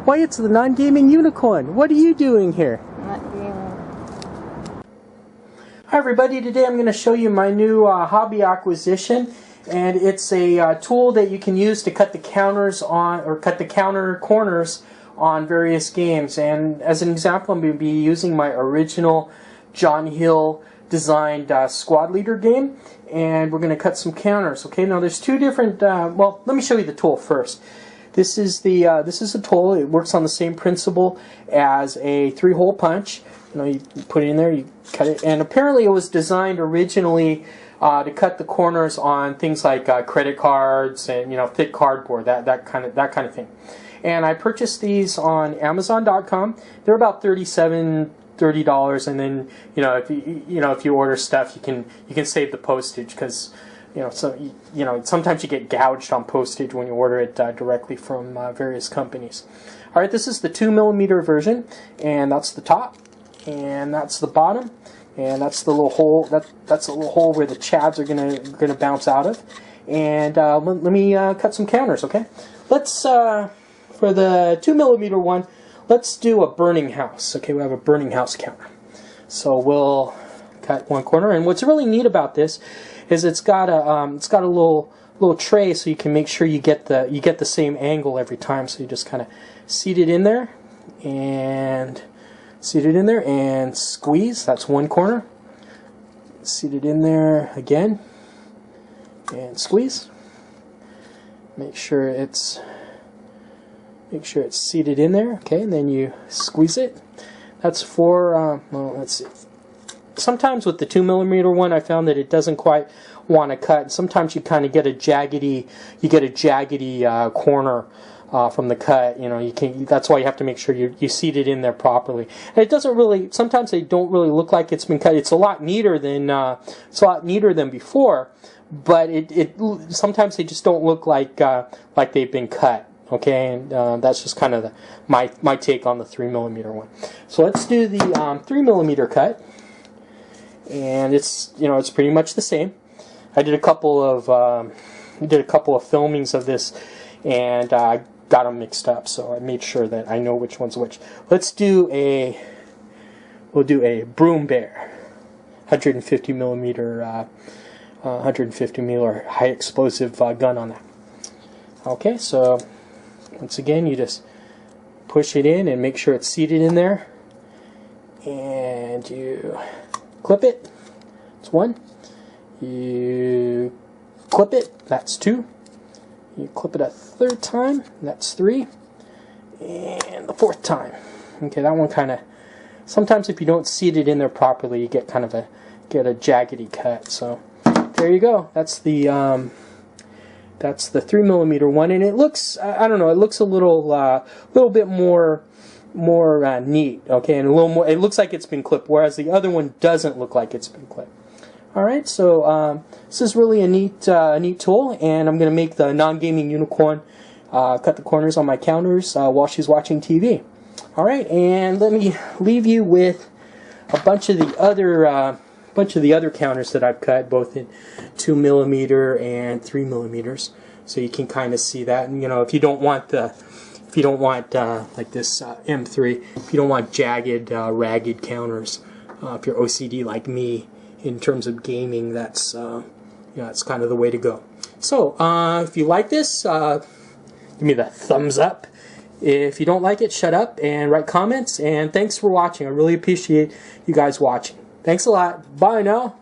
Why, it's the non-gaming unicorn. What are you doing here? Not gaming. Hi everybody, today I'm going to show you my new hobby acquisition, and it's a tool that you can use to cut the counters on, or cut the counter corners on various games. And as an example, I'm going to be using my original John Hill designed squad leader game, and we're going to cut some counters. Okay, now there's two different, well, let me show you the tool first. This is a tool. It works on the same principle as a 3-hole punch. You know, you put it in there, you cut it, and apparently it was designed originally to cut the corners on things like credit cards and, you know, thick cardboard, that kind of thing. And I purchased these on Amazon.com. They're about $30, and then if you order stuff, you can save the postage, because sometimes you get gouged on postage when you order it directly from various companies. All right, this is the 2mm version, and that's the top, and that's the bottom, and that's the little hole. That's the little hole where the chads are gonna bounce out of. And let me cut some counters. Okay, let's for the 2mm one, let's do a burning house. Okay, we have a burning house counter, so we'll cut one corner. And what's really neat about this is it's got a little tray, so you can make sure you get the same angle every time. So you just kind of seat it in there and squeeze. That's one corner. Seat it in there again and squeeze. Make sure it's seated in there. Okay, and then you squeeze it. That's for well, let's see. Sometimes with the 2mm one, I found that it doesn't quite want to cut. Sometimes you kind of get a jaggedy corner from the cut. You know, that's why you have to make sure you seat it in there properly. And it doesn't really. Sometimes they don't really look like it's been cut. It's a lot neater than before, but sometimes they just don't look like they've been cut. Okay, and that's just kind of my take on the 3mm one. So let's do the 3mm cut. And it's pretty much the same. I did a couple of filmings of this, and I got them mixed up, so I made sure that I know which one's which. We'll do a Broom Bear, 150 millimeter high explosive gun on that. Okay, so once again, you just push it in and make sure it's seated in there, and you clip it. That's one. You clip it. That's two. You clip it a third time. That's three. And the fourth time. Okay, that one kind of. Sometimes if you don't seat it in there properly, you get kind of a jaggedy cut. So there you go. That's the 3mm one, and it looks. I don't know. It looks a little bit more neat, okay, and a little more. It looks like it's been clipped, whereas the other one doesn't look like it's been clipped. All right, so this is really a neat tool, and I'm going to make the non-gaming unicorn cut the corners on my counters while she's watching TV. All right, and let me leave you with a bunch of the other counters that I've cut, both in 2mm and 3mm, so you can kind of see that. And if you don't want like this M3, if you don't want jagged, ragged counters, if you're OCD like me in terms of gaming, that's it's kind of the way to go. So if you like this, give me the thumbs up. If you don't like it, shut up and write comments. And thanks for watching. I really appreciate you guys watching. Thanks a lot. Bye now.